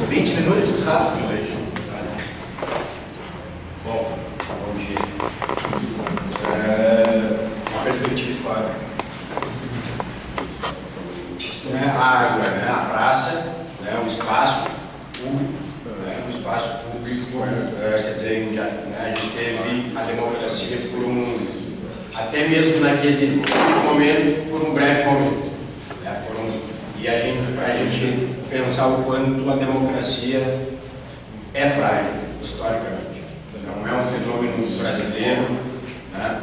20 minutos, Rafa. Bom dia. Uma perspectiva histórica. A água, a praça, um espaço público, quer dizer, a gente teve a democracia até mesmo naquele momento, por um breve momento. E para a gente pensar o quanto a democracia é frágil, historicamente. Não é um fenômeno brasileiro, não é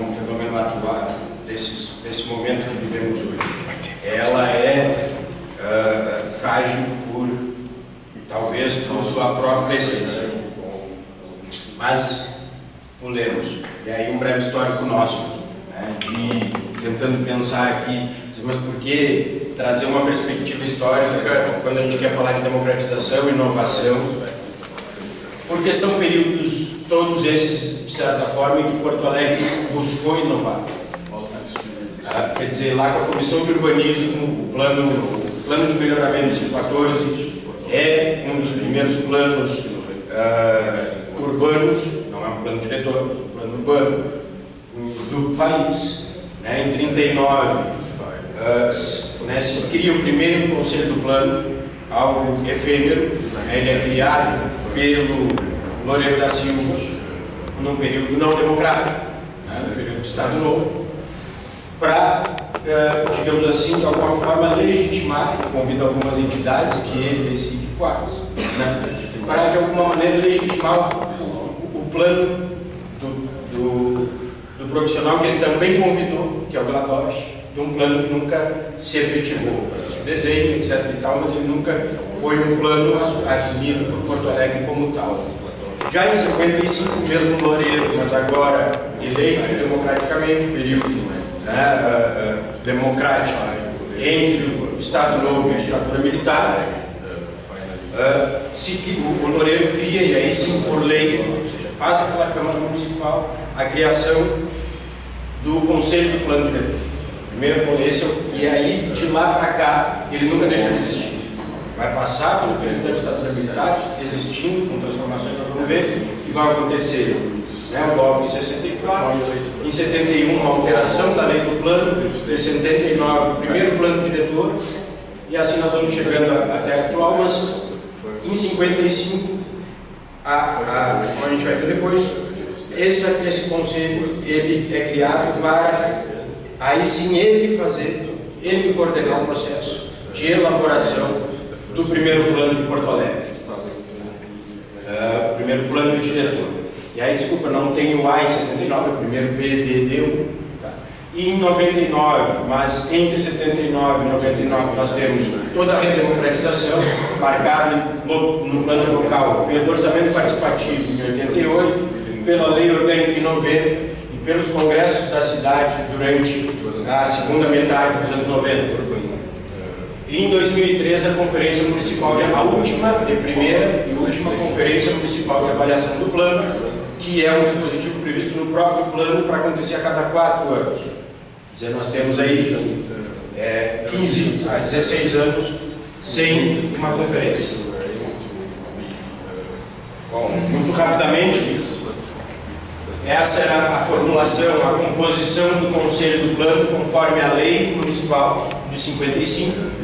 um fenômeno atual desse momento que vivemos hoje. Ela é frágil talvez por sua própria essência. Mas pulemos. E aí um breve histórico nosso, tentando pensar aqui, mas por que trazer uma perspectiva histórica quando a gente quer falar de democratização e inovação? Porque são períodos, todos esses, de certa forma, em que Porto Alegre buscou inovar. Quer dizer, lá com a Comissão de Urbanismo, o plano de melhoramento de 2014 é um dos primeiros planos urbanos, não é um plano diretor, é um plano urbano do país. Em 1939, se cria o primeiro conselho do plano, algo efêmero. Ele é criado pelo Loureiro da Silva num período não democrático, no período do Estado Novo, para, digamos assim, de alguma forma legitimar, convida algumas entidades que ele decide quais, para de alguma maneira legitimar o plano do profissional que ele também convidou, que é o Gladosh, de um plano que nunca se efetivou. Existe o desenho, etc. e tal, mas ele nunca foi um plano assumido por Porto Alegre como tal. Já em 55, mesmo Loureiro, mas agora eleito democraticamente, período democrático entre o Estado Novo e a ditadura militar, o Loureiro cria, e aí sim por lei, ou seja, passa pela Câmara Municipal, a criação do Conselho do Plano Diretor. Primeiro, e aí de lá para cá, ele nunca deixou de existir. Vai passar pelo período da ditadura militar, existindo, com transformações que nós vamos ver, e vai acontecer o golpe em 64, em 71 uma alteração da lei do plano, em 79 o primeiro plano diretor, e assim nós vamos chegando até a atual, mas em 55, como a gente vai ver depois, esse conselho ele é criado para aí sim ele coordenar o processo de elaboração do primeiro plano de Porto Alegre, o primeiro plano de diretor. E aí, desculpa, não tem o A em 79, é o primeiro PDD1. E em 99, mas entre 79 e 99 nós temos toda a redemocratização marcada no plano local, pelo orçamento participativo em 88, pela lei orgânica em 90 e pelos congressos da cidade durante a segunda metade dos anos 90. E em 2013 a Conferência Municipal, primeira e última Conferência Municipal de Avaliação do Plano, que é um dispositivo previsto no próprio plano para acontecer a cada 4 anos. Quer dizer, nós temos aí 15 a 16 anos sem uma conferência. Bom, muito rapidamente, essa era a formulação, a composição do Conselho do Plano, conforme a Lei Municipal de 55.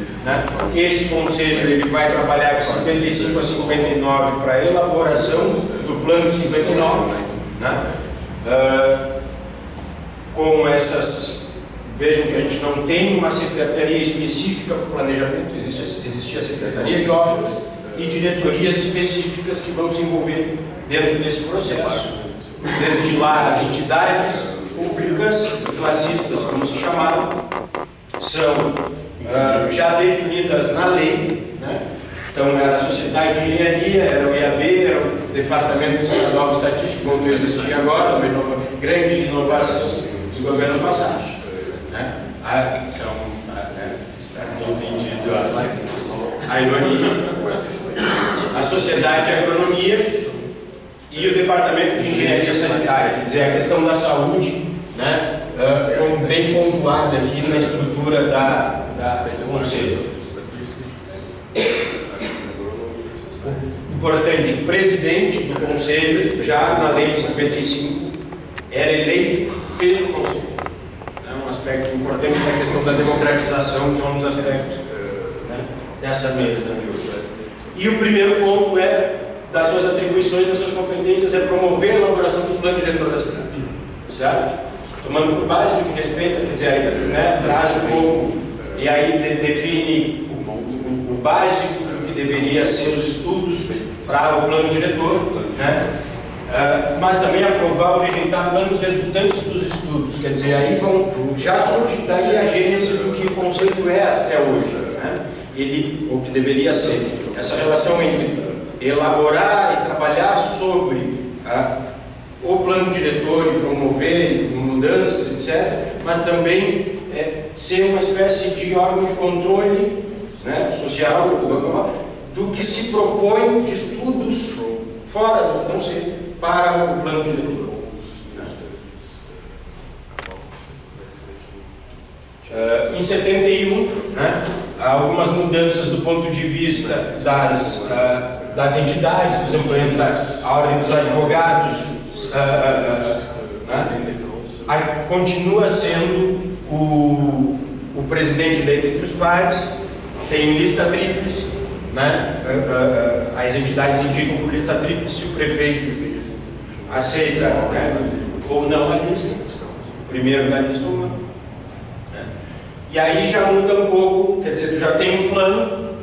Esse Conselho ele vai trabalhar de 55 a 59 para a elaboração do Plano de 59. Com essas, vejam que a gente não tem uma secretaria específica para o planejamento, existia a Secretaria de Obras e diretorias específicas que vão se envolver dentro desse processo. Desde lá, as entidades públicas, classistas, como se chamavam, são já definidas na lei, Então, era a Sociedade de Engenharia, era o IAB, era o Departamento Estadual de Estatística, como existia agora, uma grande inovação do governo passado. Espero que tenham entendido a ironia. A Sociedade de Agronomia e o Departamento de Engenharia Sanitária, quer dizer, a questão da saúde, bem pontuada aqui na estrutura do Conselho. Importante, o presidente do Conselho, já na lei de 55, era eleito pelo Conselho. É um aspecto importante da questão da democratização, que é um dos aspectos dessa mesa de hoje. E o primeiro ponto das suas atribuições, das suas competências, é promover a elaboração do plano diretor da cidade. Certo? Tomando por base do que respeita, quer dizer, traz um pouco, e aí define o básico do que deveria ser os estudos para o plano diretor, mas também aprovar ou rejeitar planos resultantes dos estudos, quer dizer, aí já surge daí a gênese do que o Conselho é até hoje, o que deveria ser, essa relação entre elaborar e trabalhar sobre o plano diretor e promover mudanças, etc., mas também ser uma espécie de órgão de controle social do que se propõe de estudos fora do Conselho para o plano diretor. Em 71, algumas mudanças do ponto de vista das entidades, por exemplo, entra a Ordem dos Advogados, continua sendo o presidente eleito entre os pares, tem lista tríplice, as entidades indicam por lista tríplice, o prefeito aceita ou não a lista, o primeiro da lista ou não. E aí já muda um pouco, quer dizer, tu já tem um plano,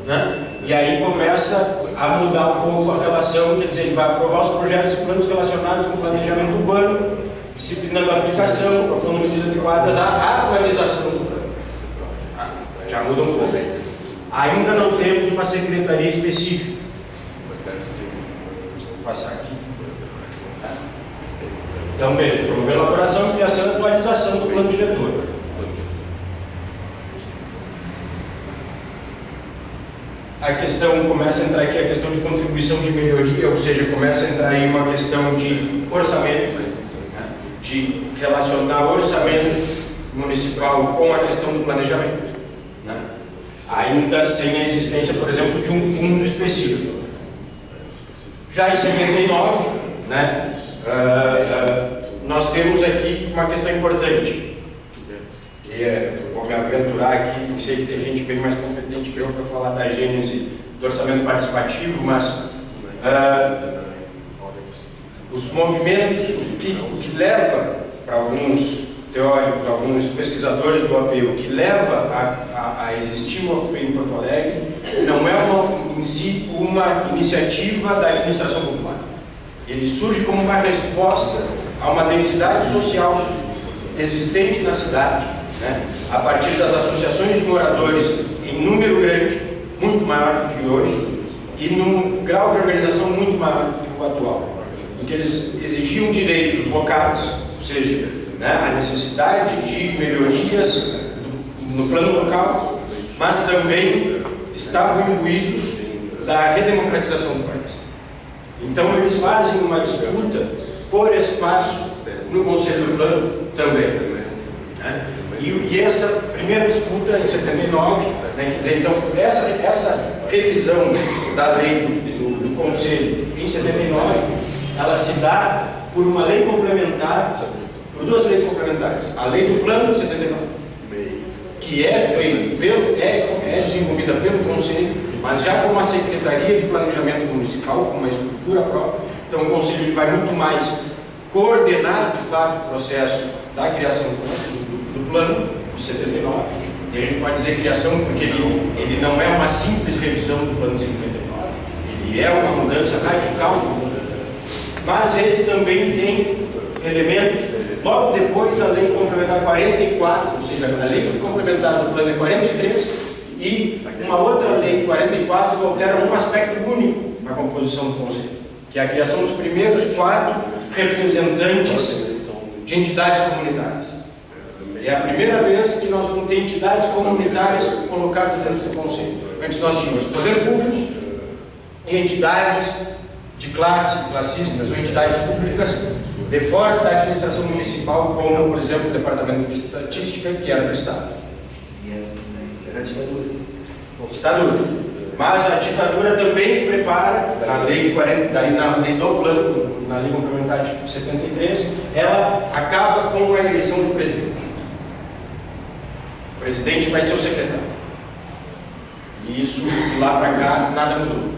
e aí começa a mudar um pouco a relação, quer dizer, ele vai aprovar os projetos e planos relacionados com o planejamento urbano, disciplina da aplicação, propondo medidas adequadas à atualização do plano. Já muda um pouco. Ainda não temos uma secretaria específica. Vou passar aqui. Então, veja, promover a elaboração, criação e atualização do plano diretor. A questão começa a entrar aqui, a questão de contribuição de melhoria, ou seja, começa a entrar aí uma questão de orçamento, de relacionar o orçamento municipal com a questão do planejamento, ainda sem a existência, por exemplo, de um fundo específico. Já em 79, nós temos aqui uma questão importante, que vou me aventurar aqui, sei que tem gente bem mais competente que eu para falar da gênese do orçamento participativo, mas os movimentos, o que leva para alguns teóricos, alguns pesquisadores do API, o que leva a existir o API em Porto Alegre, não é em si uma iniciativa da administração popular. Ele surge como uma resposta a uma densidade social existente na cidade, a partir das associações de moradores em número grande, muito maior do que hoje, e num grau de organização muito maior do que o atual, porque eles exigiam direitos locais, ou seja, a necessidade de melhorias no plano local, mas também estavam imbuídos da redemocratização do país. Então eles fazem uma disputa por espaço no Conselho do Plano também. E essa primeira disputa em 79, quer dizer, então essa revisão da lei do Conselho em 79, ela se dá por uma lei complementar, por duas leis complementares. A lei do Plano de 79, que é desenvolvida pelo Conselho, mas já com uma Secretaria de Planejamento Municipal, com uma estrutura própria. Então o Conselho vai muito mais coordenar, de fato, o processo da criação do Plano de 79. E a gente pode dizer criação porque ele não é uma simples revisão do Plano de 59, ele é uma mudança radical do plano. Mas ele também tem elementos, logo depois a Lei Complementar 44, ou seja, a Lei Complementar do Plano é 43, e uma outra Lei 44 altera um aspecto único na composição do Conselho, que é a criação dos primeiros 4 representantes de entidades comunitárias. É a primeira vez que nós vamos ter entidades comunitárias colocadas dentro do Conselho. Antes nós tínhamos poder público e entidades de classistas ou entidades públicas de fora da administração municipal, como, por exemplo, o Departamento de Estatística, que era do Estado. Era ditadura. Ditadura. Mas a ditadura também prepara, na lei 40, daí na lei do plano, na lei complementar de 73, ela acaba com a eleição do presidente. O presidente vai ser o secretário. E isso, de lá para cá, nada mudou.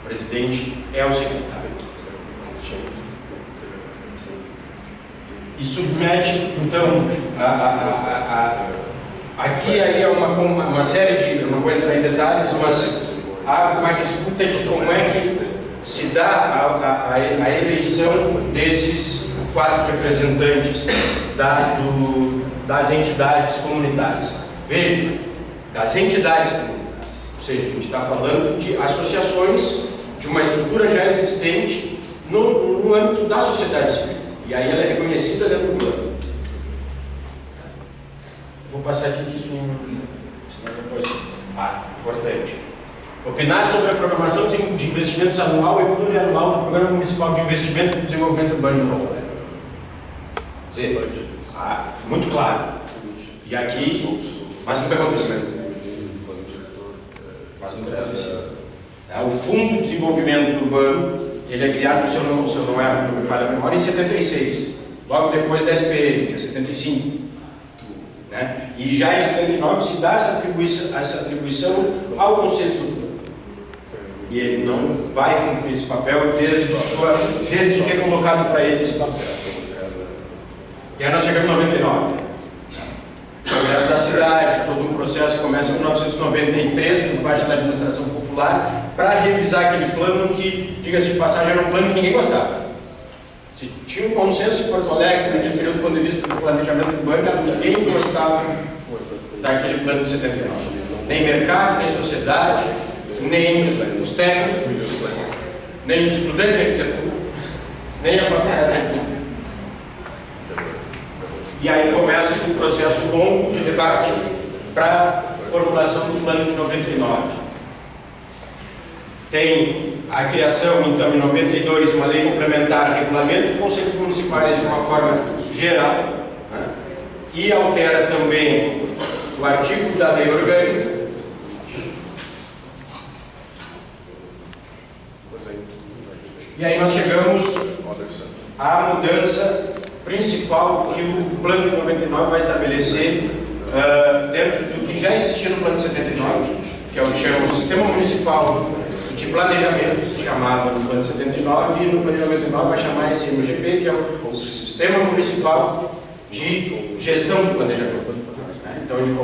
O presidente é o secretário. E submete, então, aqui aí é uma série de, eu não vou entrar em detalhes, mas há uma disputa de como é que se dá a eleição desses 4 representantes das entidades comunitárias. Veja, das entidades comunitárias, ou seja, a gente está falando de associações de uma estrutura já existente no âmbito da sociedade civil. E aí ela é reconhecida dentro do plano. Vou passar aqui isso depois. Importante. Opinar sobre a programação de investimentos anual e plurianual do Programa Municipal de Investimento e Desenvolvimento Urbano de Porto Alegre. Dizer, muito claro. E aqui, mas nunca aconteceu. O Fundo de Desenvolvimento Urbano, ele é criado, se eu não me falha a memória, em 76, logo depois da SPM, que é 75. Né? E já em 79 se dá essa atribuição ao Conselho do Plano. E ele não vai cumprir esse papel desde que é colocado para ele esse papel. E aí nós chegamos em 99. O Congresso da Cidade, todo um processo começa em 1993, por parte da administração popular, para revisar aquele plano que, diga-se de passagem, era um plano que ninguém gostava. Se tinha um consenso em Porto Alegre, no período do ponto de vista do planejamento urbano, ninguém gostava daquele plano de 79. Nem mercado, nem sociedade, nem os técnicos, nem os estudantes de arquitetura, nem a faculdade de arquitetura. E aí começa um processo longo de debate para a formulação do plano de 99. Tem a criação, então, em 92, uma lei complementar regulamenta os conselhos municipais de uma forma geral, né? E altera também o artigo da lei orgânica. E aí nós chegamos à mudança principal que o plano de 99 vai estabelecer dentro do que já existia no plano de 79, que é o Sistema Municipal de Planejamento, se chamava no plano de 79, e no plano de 99 vai chamar esse MGP, que é o Sistema Municipal de Gestão do Planejamento. Então ele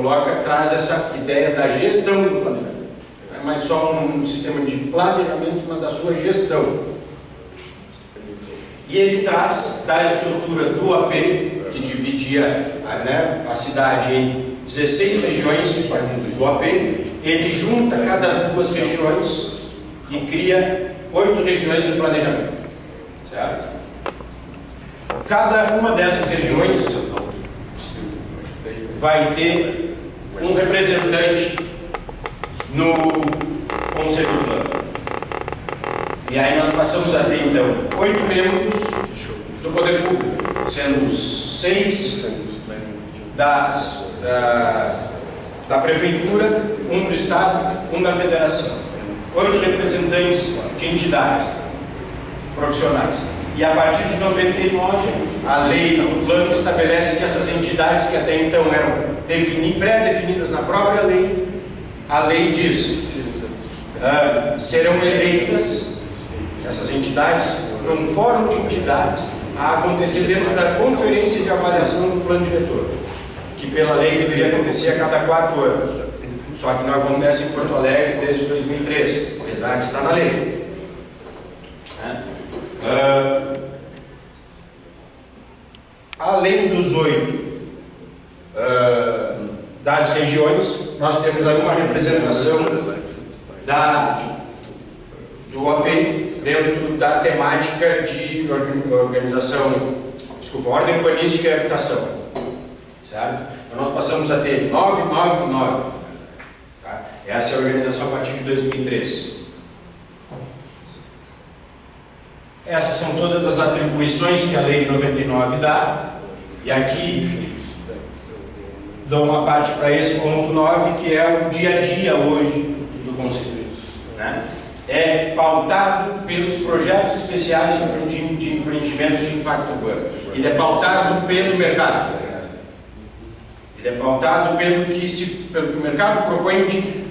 traz essa ideia da gestão do planejamento. Não é mais só um sistema de planejamento, mas da sua gestão. E ele traz da estrutura do AP, que dividia a cidade em 16 regiões do AP, ele junta cada 2 regiões e cria 8 regiões de planejamento. Certo? Cada uma dessas regiões vai ter um representante no Conselho do Plano. E aí nós passamos a ter, então, 8 membros do Poder Público, sendo 6 da Prefeitura, 1 do Estado, 1 da Federação. 8 representantes de entidades profissionais. E a partir de 99, a lei do plano estabelece que essas entidades que até então eram pré-definidas na própria lei, a lei diz, serão eleitas essas entidades num fórum de entidades a acontecer dentro da conferência de avaliação do plano diretor, que pela lei deveria acontecer a cada 4 anos. Só que não acontece em Porto Alegre desde 2013, apesar de estar na lei. Além dos 8 das regiões, nós temos alguma representação do OP dentro da temática de ordem urbanística e habitação. Certo? Então nós passamos a ter 999. Tá? Essa é a organização a partir de 2003. Essas são todas as atribuições que a lei de 99 dá. E aqui dou uma parte para esse ponto 9, que é o dia a dia hoje do Conselho. né, é pautado pelos projetos especiais de empreendimentos de impacto urbano. Ele é pautado pelo mercado. Ele é pautado pelo que o mercado propõe que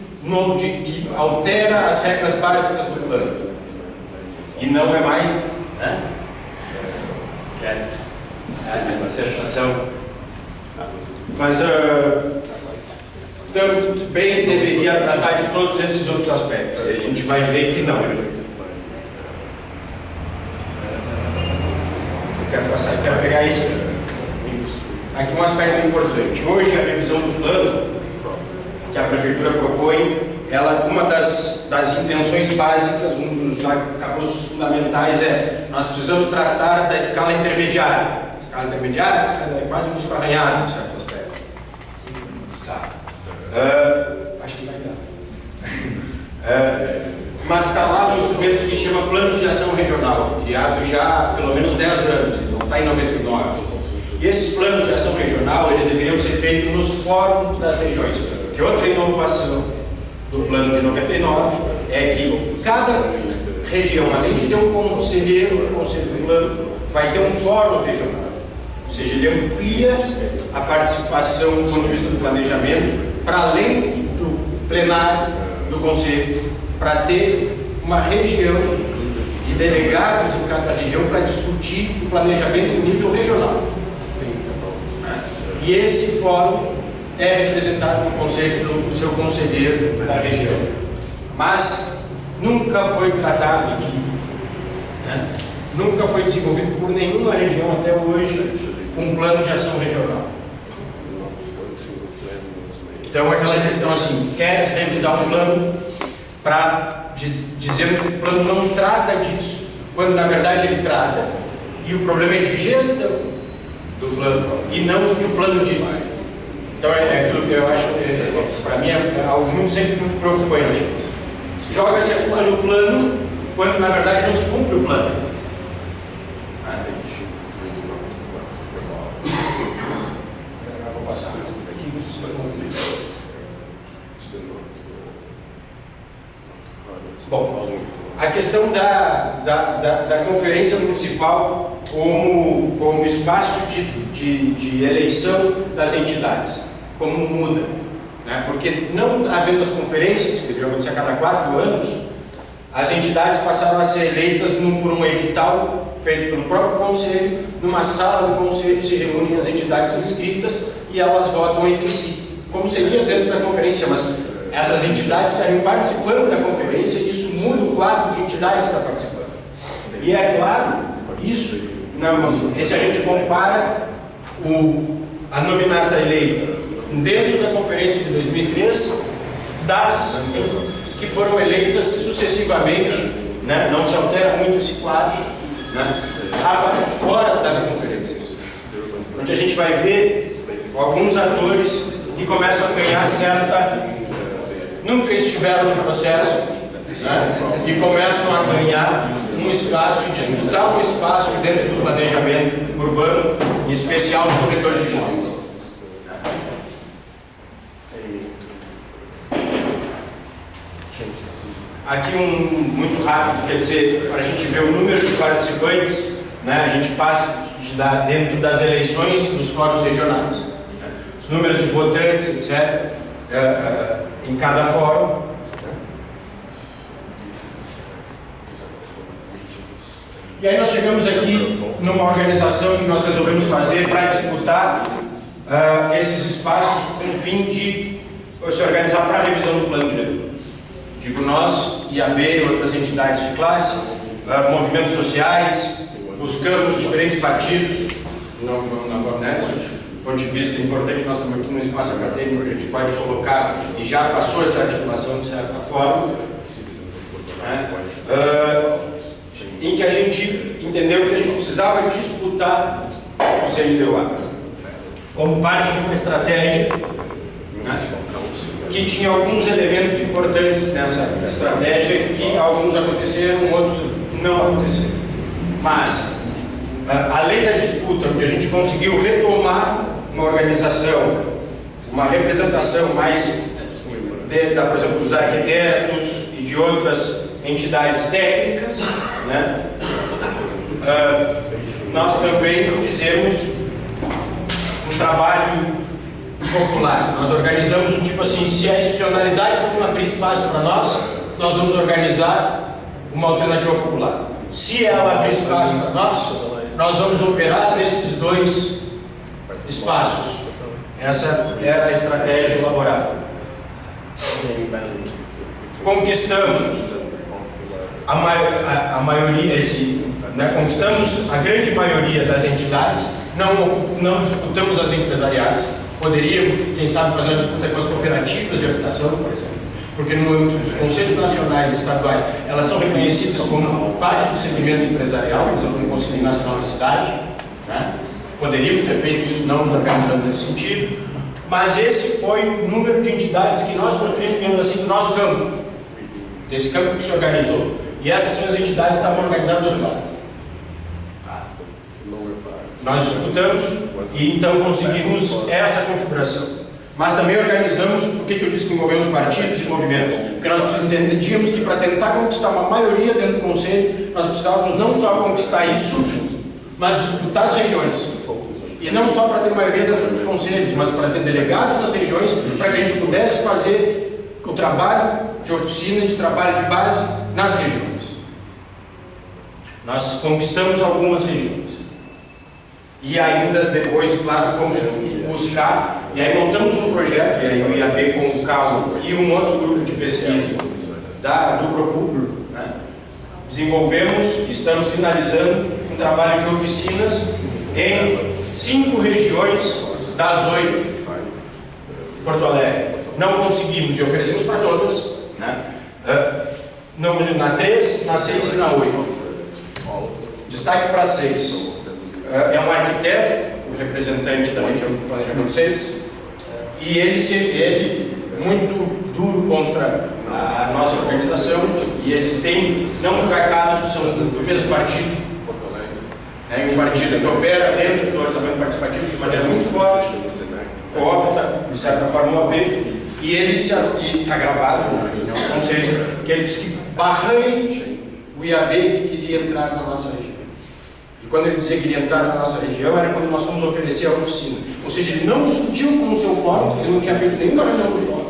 altera as regras básicas do plano. E não é mais, né? A dissertação. Mas também deveria tratar de todos esses outros aspectos. E a gente vai ver que não. Eu quero pegar isso. Aqui um aspecto importante. Hoje a revisão do plano que a prefeitura propõe, uma das intenções básicas, um dos capítulos fundamentais nós precisamos tratar da escala intermediária. A escala intermediária é quase um disco arranhado, em certo aspecto. Tá. Acho que vai dar. Mas está lá no instrumento que chama Plano de Ação Regional, criado já há pelo menos 10 anos, ele não está em 99. E esses planos de ação regional, eles deveriam ser feitos nos fóruns das regiões. Porque outra inovação do plano de 99 é que cada região, além de ter um conselheiro do conselho do plano, vai ter um fórum regional. Ou seja, ele amplia a participação do ponto de vista do planejamento para além do plenário do conselho, para ter uma região e delegados em cada região para discutir o planejamento em nível regional. E esse fórum é representado no conselho do seu conselheiro da região. Mas nunca foi tratado aqui, né? Nunca foi desenvolvido por nenhuma região até hoje um plano de ação regional. Então aquela questão assim, quer revisar o plano para dizer que o plano não trata disso, quando na verdade ele trata, e o problema é de gestão do plano, e não o que o plano diz. Então é aquilo que eu acho, para mim é algo sempre muito preocupante. Joga-se a culpa no plano, quando na verdade não se cumpre o plano. Eu vou passar mais aqui, bom, a questão da conferência municipal como espaço de eleição das entidades, como muda, né? Porque não havendo as conferências, que deveriam acontecer a cada 4 anos, as entidades passaram a ser eleitas por um edital feito pelo próprio conselho. Numa sala do conselho se reúnem as entidades inscritas e elas votam entre si, como seria dentro da conferência, mas essas entidades estariam participando da conferência e isso muda o quadro de entidades que está participando. E é claro, isso, se a gente compara a nominata eleita dentro da conferência de 2003, das que foram eleitas sucessivamente, né? Não se altera muito esse quadro, né? Fora das conferências, onde a gente vai ver alguns atores que começam a ganhar nunca estiveram no processo, né? E começam a ganhar um espaço, disputar um espaço dentro do planejamento urbano, em especial os corretores de imóveis. Aqui muito rápido, quer dizer, para a gente ver o número de participantes, né? A gente passa dentro das eleições dos fóruns regionais, né? Os números de votantes, etc., em cada fórum. E aí nós chegamos aqui numa organização que nós resolvemos fazer para disputar esses espaços com o fim de se organizar para a revisão do plano diretor. Digo nós, IAB e outras entidades de classe, movimentos sociais, buscamos diferentes partidos, né, do ponto de vista importante, nós estamos aqui no espaço acadêmico, a gente pode colocar, e já passou essa articulação de certa forma, né, em que a gente entendeu que a gente precisava disputar o CNPA como parte de uma estratégia, né, que tinha alguns elementos importantes nessa estratégia, que alguns aconteceram, outros não aconteceram. Mas, além da disputa, onde a gente conseguiu retomar uma organização, uma representação mais por exemplo, dos arquitetos e de outras entidades técnicas, né? Nós também fizemos um trabalho popular. Nós organizamos um tipo assim, se a institucionalidade não abrir espaço para nós vamos organizar uma alternativa popular. Se ela abrir espaço para nós vamos operar nesses dois espaços. Essa era a estratégia elaborada. Conquistamos a maioria, conquistamos a grande maioria das entidades, não disputamos as empresariais. Poderíamos, quem sabe, fazer uma disputa com as cooperativas de habitação, por exemplo, porque no âmbito dos conselhos nacionais e estaduais, elas são reconhecidas como parte do segmento empresarial, por exemplo, no Conselho Nacional da Cidade, né? Poderíamos ter feito isso, não nos organizando nesse sentido, mas esse foi o número de entidades que nós construímos, digamos assim, do nosso campo, desse campo que se organizou. E essas são as entidades que estavam organizadas do outro lado. Nós disputamos e então conseguimos essa configuração. Mas também organizamos, por que eu disse que envolvemos partidos e movimentos? Porque nós entendíamos que para tentar conquistar uma maioria dentro do Conselho, nós precisávamos não só conquistar isso, mas disputar as regiões. E não só para ter maioria dentro dos conselhos, mas para ter delegados nas regiões, para que a gente pudesse fazer o trabalho de oficina, de trabalho de base nas regiões. Nós conquistamos algumas regiões. E ainda depois, claro, fomos buscar, e aí montamos um projeto, e aí o IAB com o Carlos e um outro grupo de pesquisa do Propúblico, né? Desenvolvemos, estamos finalizando um trabalho de oficinas em 5 regiões das 8 de Porto Alegre. Não conseguimos, e oferecemos para todas, né? Na 3, na 6 e na 8. Destaque para 6. É um arquiteto, o representante da região do planejamento 6, e ele muito duro contra a nossa organização, e eles têm, não por acaso, são do mesmo partido, um partido que opera dentro do orçamento participativo de maneira muito forte, coopta, de certa forma, o OAB, e ele está gravado na reunião do Conselho, que ele disse que barrei o IAB que queria entrar na nossa região. E quando ele dizia que queria entrar na nossa região, era quando nós fomos oferecer a oficina. Ou seja, ele não discutiu com o seu fórum, ele não tinha feito nenhuma reunião do fórum.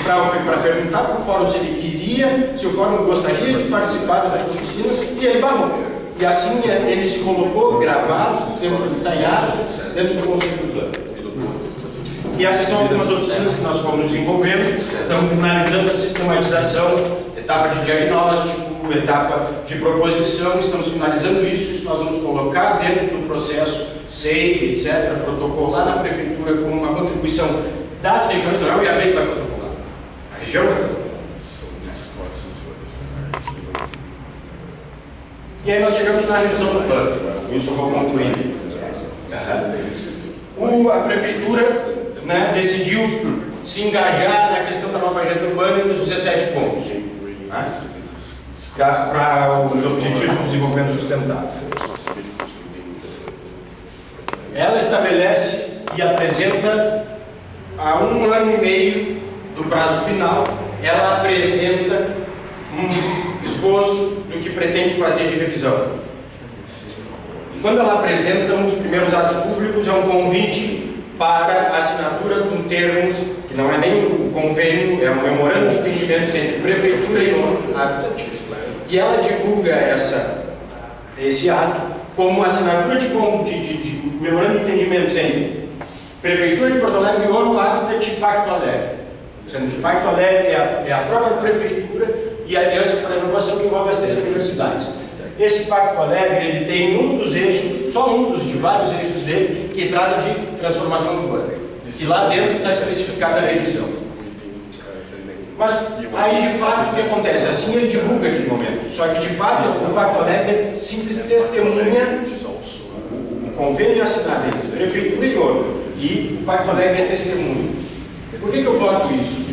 Para perguntar para o fórum se ele queria, se o fórum gostaria de participar das oficinas, e ele barrou. E assim ele se colocou gravado, sempre ensaiado, dentro do Conselho do Plano. E essas são algumas oficinas que nós fomos desenvolvendo. Estamos finalizando a sistematização, etapa de diagnóstico, etapa de proposição, estamos finalizando isso nós vamos colocar dentro do processo SEI, etc., protocolar na prefeitura como uma contribuição das regiões, não é o IAB que vai protocolar, a região vai protocolar. E aí nós chegamos na revisão do plano, isso eu vou concluir. A prefeitura, né, decidiu se engajar na questão da nova agenda urbana e dos 17 pontos. Para os Objetivos de Desenvolvimento Sustentável. Ela estabelece e apresenta, há 1 ano e meio do prazo final, ela apresenta um esboço do que pretende fazer de revisão. E quando ela apresenta os primeiros atos públicos, é um convite para a assinatura de um termo, que não é nem um convênio, é um memorando de entendimento entre Prefeitura e ONU Habitat. E ela divulga esse ato como assinatura de memorando de entendimento entre Prefeitura de Porto Alegre e ONU Habitat Pacto Alegre. Sendo que Pacto Alegre é a própria Prefeitura e a Aliança para a Inovação que envolve as 3 universidades. Esse Pacto Alegre ele tem um dos eixos, só um de vários eixos dele, que trata de transformação urbana. E lá dentro está especificada a revisão. Mas aí de fato o que acontece? Assim ele divulga aquele momento. Só que de fato o Pacto Alegre é simples testemunha, o convênio assinado entre a Prefeitura e ONU, e o Pacto Alegre é testemunha. Por que eu boto isso?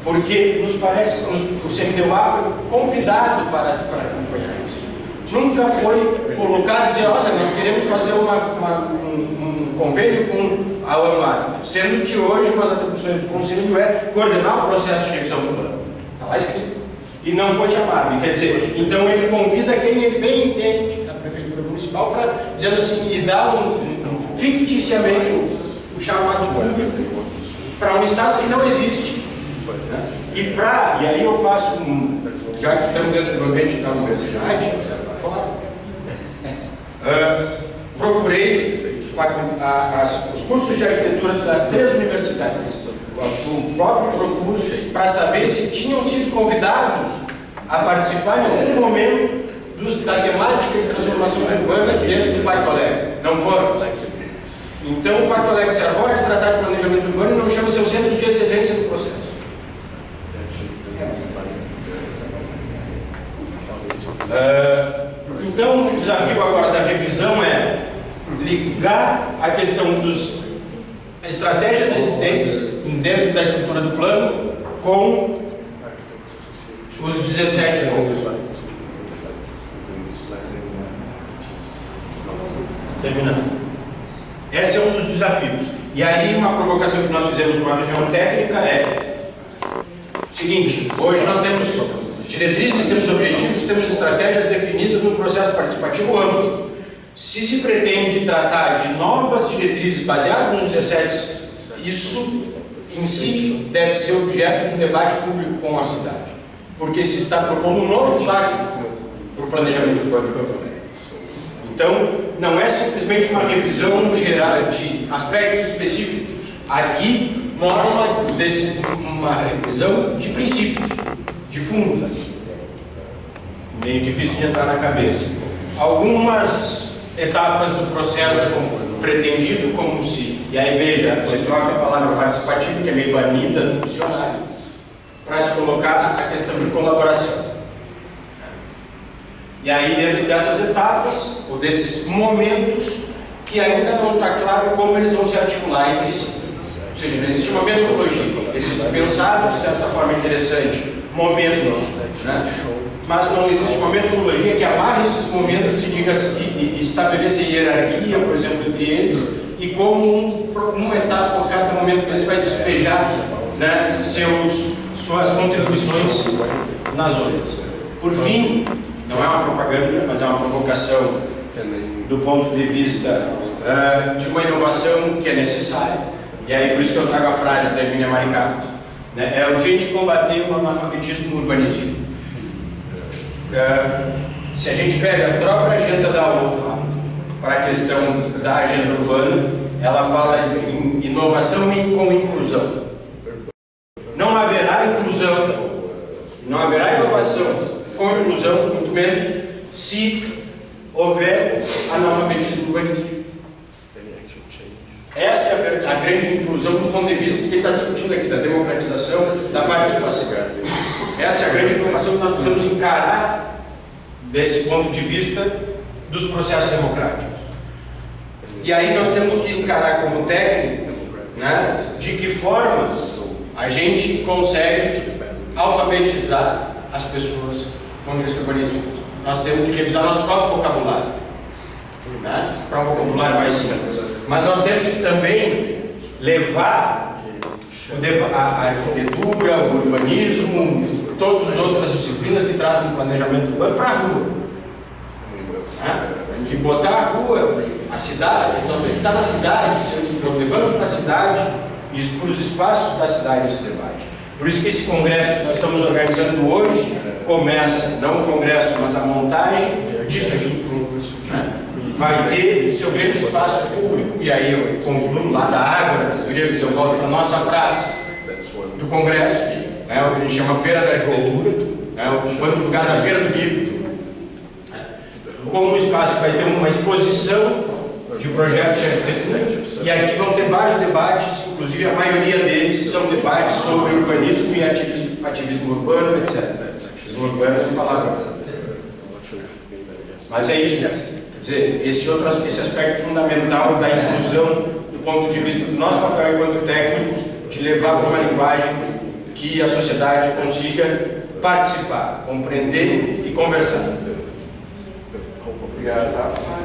Porque nos parece, o CMDUA foi convidado para acompanhar isso. nunca foi colocado dizer, olha, nós queremos fazer um convênio com a ONU, sendo que hoje uma das atribuições do Conselho é coordenar o processo de revisão do plano. Está lá escrito. E não foi chamado. Quer dizer, então ele convida quem ele bem entende da Prefeitura Municipal para, dizendo assim, e dar ficticiamente o chamado público para um Estado que não existe. Né? E aí eu faço já que estamos dentro do ambiente da universidade, de certa forma, procurei os cursos de arquitetura das 3 universidades, o próprio procuro, para saber se tinham sido convidados a participar em algum momento da temática de transformação urbana dentro do Porto Alegre. Não foram. Então o Porto Alegre se arvora de tratar de planejamento urbano e não chama seu centro de excelência no processo. Então o desafio agora da revisão é ligar a questão das estratégias existentes dentro da estrutura do plano com os 17 novos. Terminando. Esse é um dos desafios. E aí uma provocação que nós fizemos numa reunião técnica é o seguinte: hoje nós temos diretrizes, temos objetivos, temos estratégias definidas no processo participativo amplo. Se pretende tratar de novas diretrizes baseadas nos 17, isso em si deve ser objeto de um debate público com a cidade, porque se está propondo um novo pacto para o planejamento urbano. Então, não é simplesmente uma revisão geral de aspectos específicos. Aqui mora uma revisão de princípios, de fundos. Meio difícil de entrar na cabeça. Algumas etapas do processo pretendido como se, e aí veja, você troca a palavra participativo, que é meio banida no dicionário, para se colocar a questão de colaboração. E aí dentro dessas etapas, ou desses momentos, que ainda não está claro como eles vão se articular entre si. Ou seja, não existe uma metodologia, existe um pensado, de certa forma interessante, momentos, né? Mas não existe uma metodologia que amarre esses momentos e diga e estabeleça hierarquia, por exemplo, entre eles, e como uma etapa por cada momento desse vai despejar, né, suas contribuições nas outras. Por fim, não é uma propaganda, mas é uma provocação do ponto de vista de uma inovação que é necessária. E aí por isso que eu trago a frase da Emília Maricato, né? É urgente combater o analfabetismo urbanístico. Se a gente pega a própria agenda da ONU para a questão da agenda urbana, ela fala em inovação com inclusão. Não haverá inclusão, não haverá inovação com inclusão, muito menos se houver analfabetismo urbanístico. Essa é a grande inclusão do ponto de vista que ele está discutindo aqui, da democratização, da participação. Essa é a grande preocupação que nós precisamos encarar desse ponto de vista dos processos democráticos. E aí nós temos que encarar como técnicos, né, de que forma a gente consegue alfabetizar as pessoas do ponto de vista urbanístico. Nós temos que revisar nosso próprio vocabulário, né, para um vocabulário mais simples. Mas nós temos que também levar a arquitetura, o urbanismo, todas as outras disciplinas que tratam do planejamento urbano para a rua. E botar a rua, a cidade, nós temos que estar na cidade, levando para a cidade e para os espaços da cidade esse debate. Por isso que esse congresso que nós estamos organizando hoje começa, não o congresso, mas a montagem disso aqui. Vai ter o seu grande espaço público, e aí eu concluo lá da Ágora, eu volto para a nossa praça do Congresso, né, o que a gente chama Feira da Arquitetura, né, o lugar da Feira do Livro. Como um espaço vai ter uma exposição de projetos de arquitetura, e aqui vão ter vários debates, inclusive a maioria deles são debates sobre urbanismo e ativismo urbano, etc. Ativismo urbano é uma palavra. Mas é isso, né? Quer dizer, esse aspecto fundamental da inclusão do ponto de vista do nosso papel enquanto técnicos, de levar para uma linguagem que a sociedade consiga participar, compreender e conversar. Obrigado, tá?